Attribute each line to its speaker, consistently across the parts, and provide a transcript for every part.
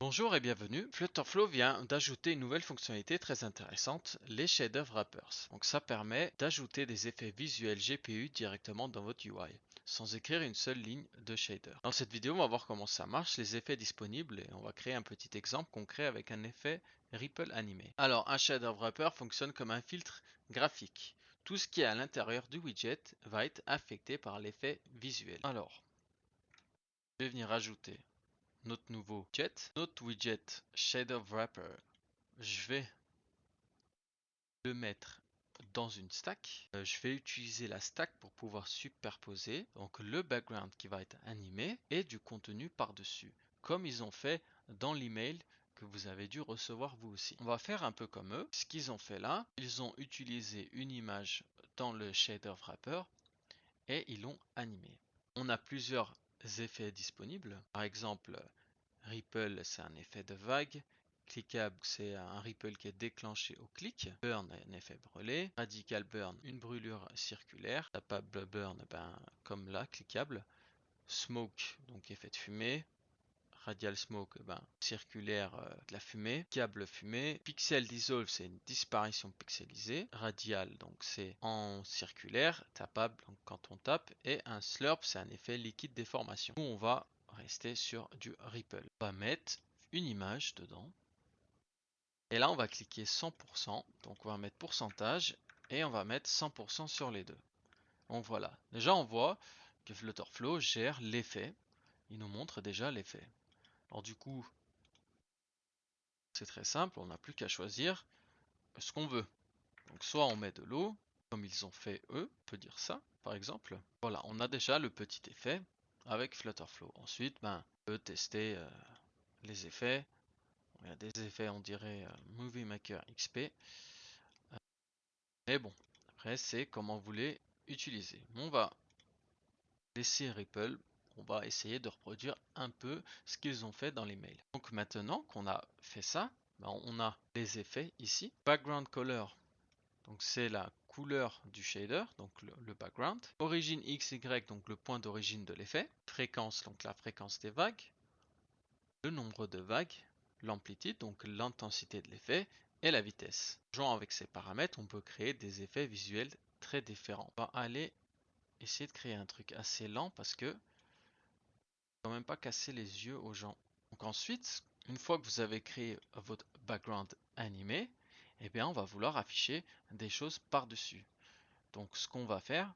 Speaker 1: Bonjour et bienvenue. Flutterflow vient d'ajouter une nouvelle fonctionnalité très intéressante, les Shader Wrappers. Donc ça permet d'ajouter des effets visuels GPU directement dans votre UI, sans écrire une seule ligne de shader. Dans cette vidéo, on va voir comment ça marche, les effets disponibles, et on va créer un petit exemple concret avec un effet Ripple animé. Alors, un Shader Wrapper fonctionne comme un filtre graphique. Tout ce qui est à l'intérieur du widget va être affecté par l'effet visuel. Alors, je vais venir ajouter notre nouveau widget. Notre widget Shader Wrapper, je vais le mettre dans une stack. Je vais utiliser la stack pour pouvoir superposer donc le background qui va être animé et du contenu par-dessus, comme ils ont fait dans l'email que vous avez dû recevoir vous aussi. On va faire un peu comme eux. Ce qu'ils ont fait là, ils ont utilisé une image dans le Shader Wrapper et ils l'ont animé. On a plusieurs effets disponibles. Par exemple, Ripple, c'est un effet de vague. Clickable, c'est un ripple qui est déclenché au clic. Burn, un effet brûlé. Radical burn, une brûlure circulaire. Tapable burn, comme là, cliquable. Smoke, donc effet de fumée. Radial smoke, circulaire, de la fumée. Câble fumée. Pixel dissolve, c'est une disparition pixelisée. Radial, donc c'est en circulaire. Tapable, donc quand on tape. Et un slurp, c'est un effet liquide déformation. Nous, on va rester sur du ripple. On va mettre une image dedans. Et là, on va cliquer 100%. Donc, on va mettre pourcentage et on va mettre 100% sur les deux. Donc voilà. Déjà, on voit que Flutterflow gère l'effet. Il nous montre déjà l'effet. Alors du coup, c'est très simple. On n'a plus qu'à choisir ce qu'on veut. Donc soit on met de l'eau, comme ils ont fait eux, on peut dire ça, par exemple. Voilà, on a déjà le petit effet avec Flutterflow. Ensuite, on peut tester les effets. Il y a des effets, on dirait Movie Maker XP. Mais bon, après, c'est comment vous les utilisez. On va laisser Ripple. On va essayer de reproduire un peu ce qu'ils ont fait dans les mails. Donc maintenant qu'on a fait ça, on a les effets ici. Background color, donc c'est la couleur du shader, donc le background. Origine XY, donc le point d'origine de l'effet. Fréquence, donc la fréquence des vagues. Le nombre de vagues. L'amplitude, donc l'intensité de l'effet. Et la vitesse. Jouant avec ces paramètres, on peut créer des effets visuels très différents. On va aller essayer de créer un truc assez lent parce que quand même pas casser les yeux aux gens. Donc ensuite, une fois que vous avez créé votre background animé, eh bien on va vouloir afficher des choses par-dessus. Donc ce qu'on va faire,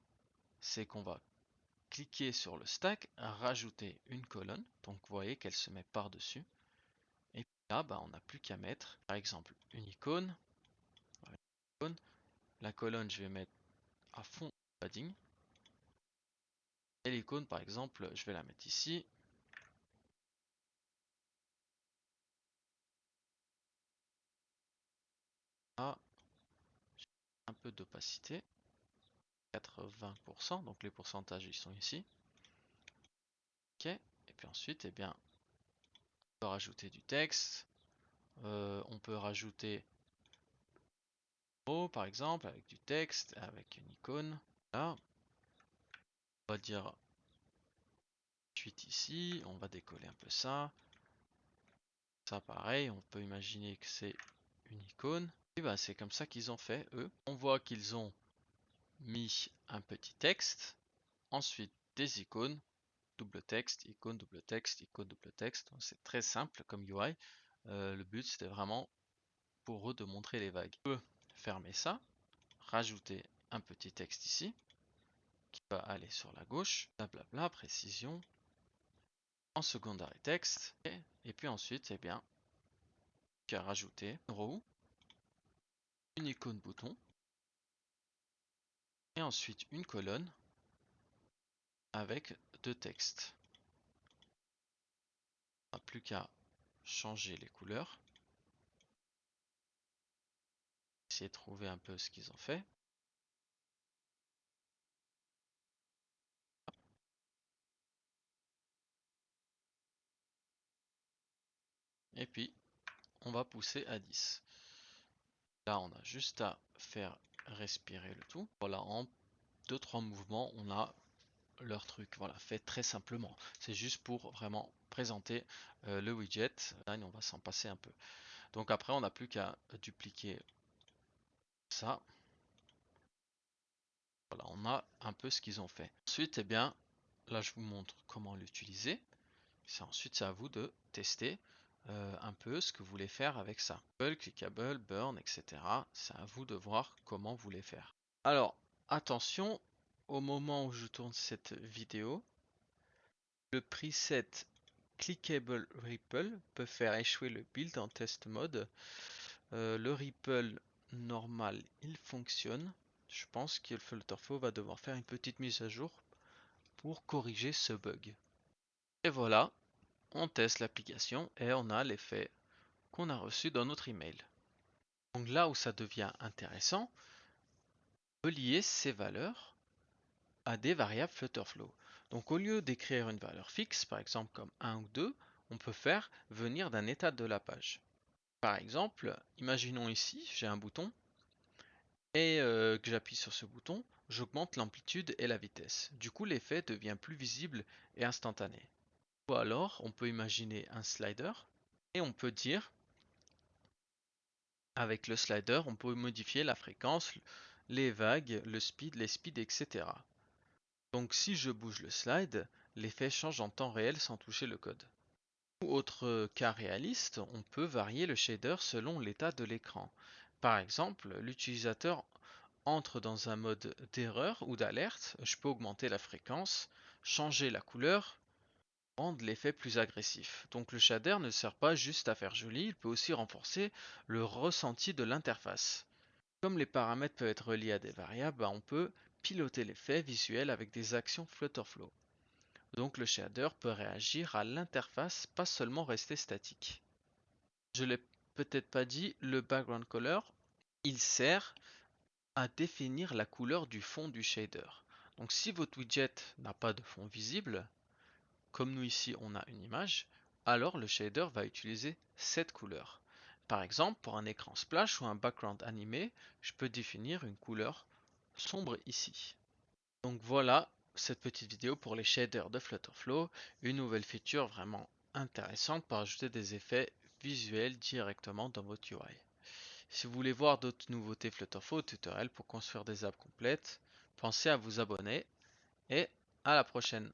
Speaker 1: c'est qu'on va cliquer sur le stack, rajouter une colonne. Donc vous voyez qu'elle se met par-dessus. Et puis là, on n'a plus qu'à mettre, par exemple, une icône. La colonne, je vais mettre à fond padding. Et l'icône, par exemple, je vais la mettre ici. À un peu d'opacité. 80%, donc les pourcentages ils sont ici. Ok, et puis ensuite, on peut rajouter du texte. On peut rajouter par exemple, avec du texte, avec une icône. Là, on va dire 8 ici, on va décoller un peu ça. Ça pareil, on peut imaginer que c'est une icône. Et c'est comme ça qu'ils ont fait, eux. On voit qu'ils ont mis un petit texte, ensuite des icônes, double texte, icône, double texte, icône, double texte. C'est très simple comme UI. Le but c'était vraiment pour eux de montrer les vagues. On peut fermer ça, rajouter un petit texte ici, qui va aller sur la gauche, blablabla, précision, en secondary text, et puis ensuite, qu'à rajouter une row, une icône bouton, et ensuite une colonne avec deux textes. On n'a plus qu'à changer les couleurs. Essayer de trouver un peu ce qu'ils ont fait. Et puis, on va pousser à 10. Là, on a juste à faire respirer le tout. Voilà, en 2-3 mouvements, on a leur truc. Voilà, fait très simplement. C'est juste pour vraiment présenter le widget. Là, on va s'en passer un peu. Donc après, on n'a plus qu'à dupliquer ça. Voilà, on a un peu ce qu'ils ont fait. Ensuite, eh bien, là, je vous montre comment l'utiliser. Ensuite, c'est à vous de tester un peu ce que vous voulez faire avec ça. Clickable, burn, etc. C'est à vous de voir comment vous voulez faire. Alors, attention, au moment où je tourne cette vidéo, le preset Clickable Ripple peut faire échouer le build en test mode. Le Ripple normal, il fonctionne. Je pense que le Flutterflow va devoir faire une petite mise à jour pour corriger ce bug. Et voilà, on teste l'application et on a l'effet qu'on a reçu dans notre email. Donc là où ça devient intéressant, on peut lier ces valeurs à des variables Flutterflow. Donc au lieu d'écrire une valeur fixe, par exemple comme 1 ou 2, on peut faire venir d'un état de la page. Par exemple, imaginons ici, j'ai un bouton et que j'appuie sur ce bouton, j'augmente l'amplitude et la vitesse. Du coup, l'effet devient plus visible et instantané. Ou alors, on peut imaginer un slider et on peut dire, avec le slider, on peut modifier la fréquence, les vagues, le speed, les speeds, etc. Donc si je bouge le slide, l'effet change en temps réel sans toucher le code. Ou autre cas réaliste, on peut varier le shader selon l'état de l'écran. Par exemple, l'utilisateur entre dans un mode d'erreur ou d'alerte, je peux augmenter la fréquence, changer la couleur, rendre l'effet plus agressif. Donc le shader ne sert pas juste à faire joli, il peut aussi renforcer le ressenti de l'interface. Comme les paramètres peuvent être reliés à des variables, on peut piloter l'effet visuel avec des actions Flutterflow. Donc le shader peut réagir à l'interface, pas seulement rester statique. Je l'ai peut-être pas dit, le background color, il sert à définir la couleur du fond du shader. Donc si votre widget n'a pas de fond visible, comme nous ici on a une image, alors le shader va utiliser cette couleur. Par exemple, pour un écran splash ou un background animé, je peux définir une couleur sombre ici. Donc voilà cette petite vidéo pour les shaders de Flutterflow, une nouvelle feature vraiment intéressante pour ajouter des effets visuels directement dans votre UI. Si vous voulez voir d'autres nouveautés Flutterflow tutoriels pour construire des apps complètes, pensez à vous abonner et à la prochaine.